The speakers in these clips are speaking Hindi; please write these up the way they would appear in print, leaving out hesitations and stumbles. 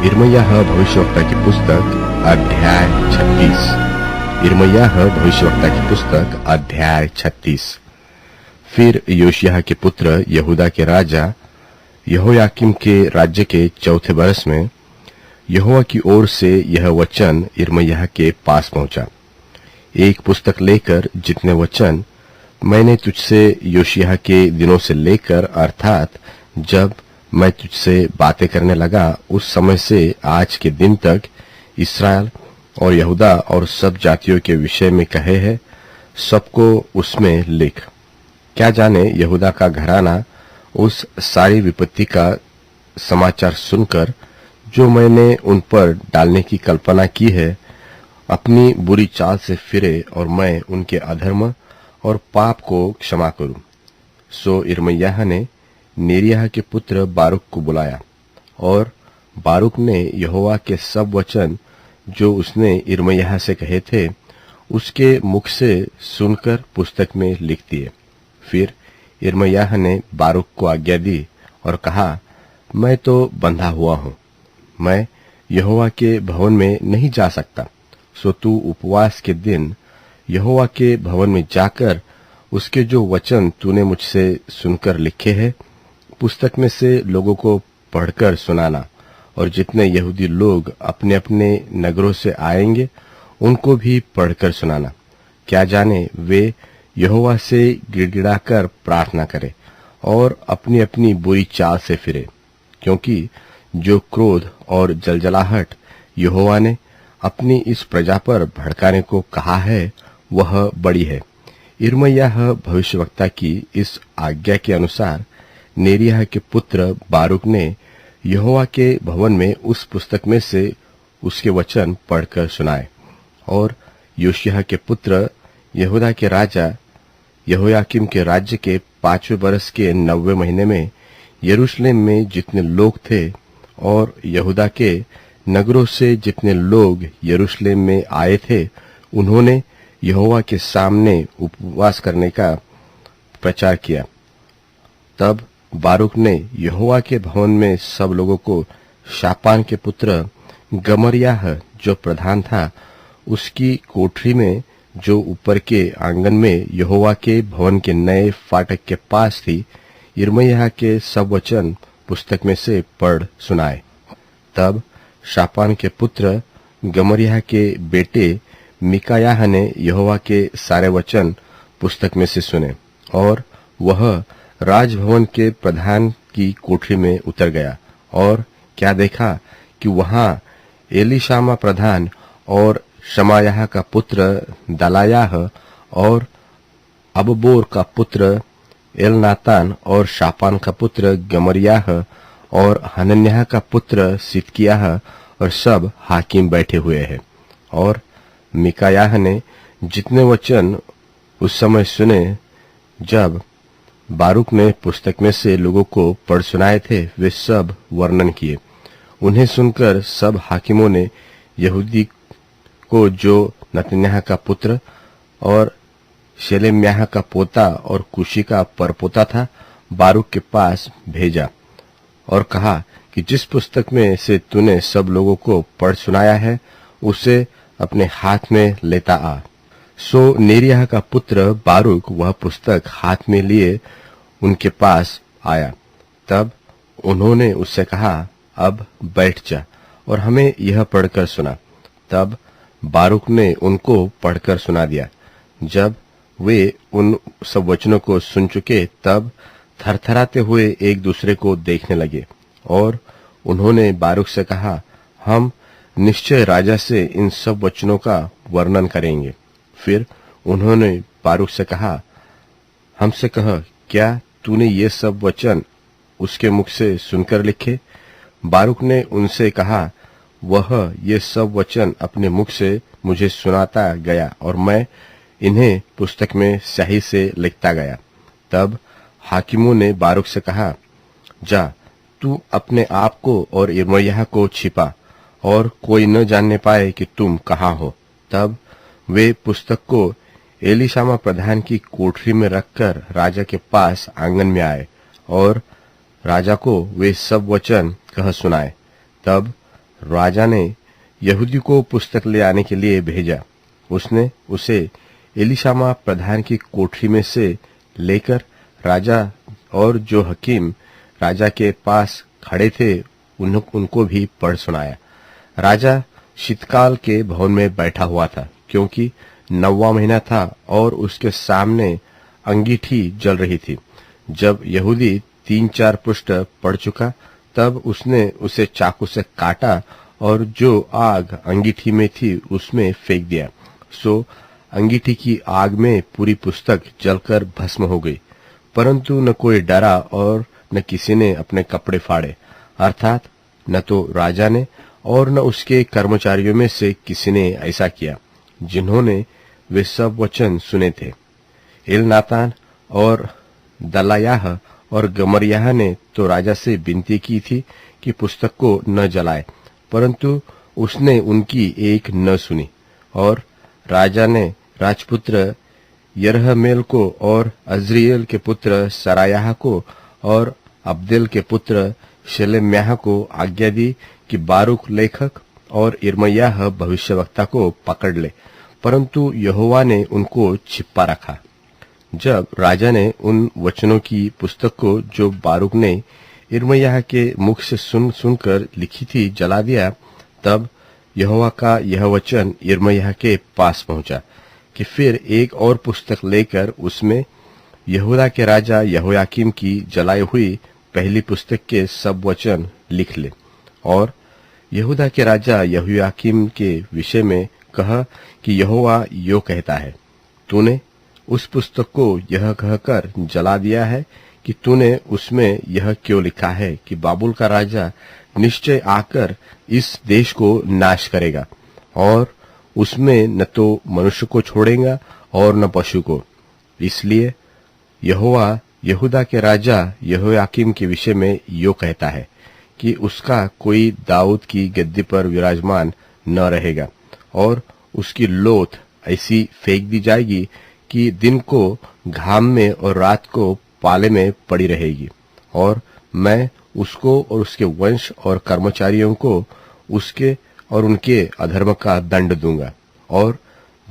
यिर्मयाह भविष्यवक्ता की पुस्तक अध्याय 36। यिर्मयाह भविष्यवक्ता की पुस्तक अध्याय 36। फिर योशिय्याह के पुत्र यहूदा के राजा यहोयाकीम के राज्य के चौथे वर्ष में यहोवा की ओर से यह वचन यिर्मयाह के पास पहुंचा। एक पुस्तक लेकर जितने वचन मैंने तुझसे योशिय्याह के दिनों से लेकर अर्थात जब मैं तुझसे बातें करने लगा उस समय से आज के दिन तक इस्राएल और यहूदा और सब जातियों के विषय में कहे हैं, सबको उसमें लिख। क्या जाने यहूदा का घराना उस सारी विपत्ति का समाचार सुनकर जो मैंने उन पर डालने की कल्पना की है, अपनी बुरी चाल से फिरे और मैं उनके अधर्म और पाप को क्षमा करूं। सो यिर्मयाह ने नेरिय्याह के पुत्र बारूक को बुलाया और बारूक ने यहोवा के सब वचन जो उसने यिर्मयाह से कहे थे उसके मुख से सुनकर पुस्तक में लिख दिए। फिर यिर्मयाह ने बारूक को आज्ञा दी और कहा, मैं तो बंधा हुआ हूं, मैं यहोवा के भवन में नहीं जा सकता। सो तू उपवास के दिन यहोवा के भवन में जाकर उसके जो वचन तूने मुझसे सुनकर लिखे हैं पुस्तक में से लोगों को पढ़कर सुनाना, और जितने यहूदी लोग अपने अपने नगरों से आएंगे उनको भी पढ़कर सुनाना। क्या जाने वे यहोवा से गिड़गिड़ाकर प्रार्थना करें और अपनी अपनी बुरी चाल से फिरे, क्योंकि जो क्रोध और जलजलाहट यहोवा ने अपनी इस प्रजा पर भड़काने को कहा है वह बड़ी है। यिर्मयाह भविष्यवक्ता की इस आज्ञा के अनुसार नेरिय्याह के पुत्र बारूक ने यहोवा के भवन में उस पुस्तक में से उसके वचन पढ़कर सुनाए। और योशिय्याह के पुत्र यहूदा के राजा यहोयाकीम के राज्य के 5वें वर्ष के 9वें महीने में यरूशलेम में जितने लोग थे और यहूदा के नगरों से जितने लोग यरूशलेम में आए थे उन्होंने यहोवा के सामने उपवास करने का प्रचार किया। तब बारूक ने यहोवा के भवन में सब लोगों को शापान के पुत्र गमर्याह जो प्रधान था उसकी कोठरी में जो ऊपर के आंगन में यहोवा के भवन के नए फाटक के पास थी यिर्मयाह के सब वचन पुस्तक में से पढ़ सुनाए। तब शापान के पुत्र गमर्याह के बेटे मिकायाह ने यहोवा के सारे वचन पुस्तक में से सुने और वह राजभवन के प्रधान की कोठरी में उतर गया। और क्या देखा कि वहां एलीशामा प्रधान और शमायाह का पुत्र दलायाह और अबबोर का पुत्र एलनातान और शापान का पुत्र गमर्याह और हनन्याह का पुत्र सिदकिय्याह और सब हाकिम बैठे हुए हैं। और मिकायाह ने जितने वचन उस समय सुने जब बारूक ने पुस्तक में से लोगों को पढ़ सुनाए थे वे सब वर्णन किए। उन्हें सुनकर सब हाकिमों ने यहूदी को जो नतन्याह का पुत्र और शेलेम्याह का पोता और कुशी का परपोता था बारूक के पास भेजा और कहा कि जिस पुस्तक में से तूने सब लोगों को पढ़ सुनाया है उसे अपने हाथ में लेता आ। सो नेरिय्याह का पुत्र बारूक वह पुस्तक हाथ में लिए उनके पास आया। तब उन्होंने उससे कहा, अब बैठ जा और हमें यह पढ़कर सुना। तब बारूक ने उनको पढ़कर सुना दिया। जब वे उन सब वचनों को सुन चुके तब थरथराते हुए एक दूसरे को देखने लगे और उन्होंने बारूक से कहा, हम निश्चय राजा से इन सब वचनों का वर्णन करेंगे। फिर उन्होंने बारूक से कहा, हमसे कह, क्या तूने ये सब वचन उसके मुख से सुनकर लिखे? बारूक ने उनसे कहा, वह ये सब वचन अपने मुख से मुझे सुनाता गया और मैं इन्हें पुस्तक में स्याही से लिखता गया। तब हाकिमों ने बारूक से कहा, जा तू अपने आप को और यिर्मयाह को छिपा और कोई न जानने पाए कि तुम कहाँ हो। तब वे पुस्तक को एलीशामा प्रधान की कोठरी में रखकर राजा के पास आंगन में आए और राजा को वे सब वचन कह सुनाए। तब राजा ने यहूदी को पुस्तक ले आने के लिए भेजा। उसने उसे एलीशामा प्रधान की कोठरी में से लेकर राजा और जो हकीम राजा के पास खड़े थे उनको भी पढ़ सुनाया। राजा शीतकाल के भवन में बैठा हुआ था, क्योंकि 9वां महीना था और उसके सामने अंगीठी जल रही थी। जब यहूदी 3-4 पृष्ठ पढ़ चुका, तब उसने उसे चाकू से काटा और जो आग अंगीठी में थी उसमें फेंक दिया। सो अंगीठी की आग में पूरी पुस्तक जलकर भस्म हो गई, परंतु न कोई डरा और न किसी ने अपने कपड़े फाड़े, अर्थात न तो राजा ने और न उसके कर्मचारियों में से किसी ने ऐसा किया जिन्होंने वे सब वचन सुने थे। एलनातान और दलायाह और गमरियाह ने तो राजा से विनती की थी कि पुस्तक को न जलाए, परंतु उसने उनकी एक न सुनी। और राजा ने राजपुत्र यरहमेल को और अज्रिएल के पुत्र सरायाह को और अब्देल के पुत्र शेलेम्याह को आज्ञा दी कि बारूक लेखक और यिर्मयाह भविष्यवक्ता को पकड़ ले, परंतु यहोवा ने उनको छिपा रखा। जब राजा ने उन वचनों की पुस्तक को जो बारूक ने यिर्मयाह के मुख से सुनकर लिखी थी जला दिया, तब यहोवा का यह वचन यिर्मयाह के पास पहुंचा कि फिर एक और पुस्तक लेकर उसमें यहूदा के राजा यहोयाकीम की जलाई हुई पहली पुस्तक के सब वचन लिख ले। और यहूदा के राजा यहोयाकीम के विषय में कह कि यहोवा यो कहता है, तूने उस पुस्तक को यह कहकर जला दिया है कि तूने उसमें यह क्यों लिखा है कि बाबुल का राजा निश्चय आकर इस देश को नाश करेगा, और उसमें न तो मनुष्य को छोड़ेगा और न पशु को। इसलिए यहोवा यहूदा के राजा यहोयाकीम के विषय में यो कहता है कि उसका कोई दाऊद की गद्दी पर विराजमान न रहेगा, और उसकी लोथ ऐसी फेंक दी जाएगी कि दिन को घाम में और रात को पाले में पड़ी रहेगी। और मैं उसको और उसके वंश और कर्मचारियों को उसके और उनके अधर्म का दंड दूंगा, और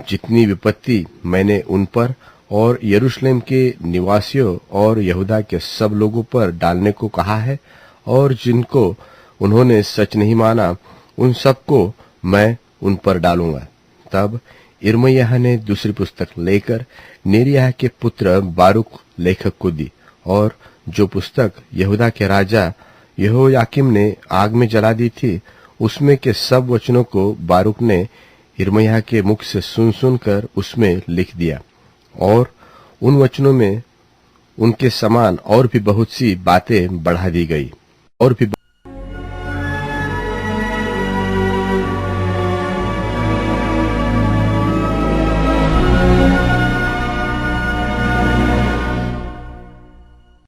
जितनी विपत्ति मैंने उन पर और यरूशलेम के निवासियों और यहूदा के सब लोगों पर डालने को कहा है, और जिनको उन्होंने सच नहीं माना, उन सब को मैं उन पर डालूंगा। तब यिर्मयाह ने दूसरी पुस्तक लेकर नेरिय्याह के पुत्र बारूक लेखक को दी, और जो पुस्तक यहूदा के राजा यहोयाकीम ने आग में जला दी थी, उसमें के सब वचनों को बारूक ने यिर्मयाह के मुख से सुन कर उसमें लिख दिया। और उन वचनों में उनके समान और भी बहुत सी बातें बढ़ा दी गई। और भी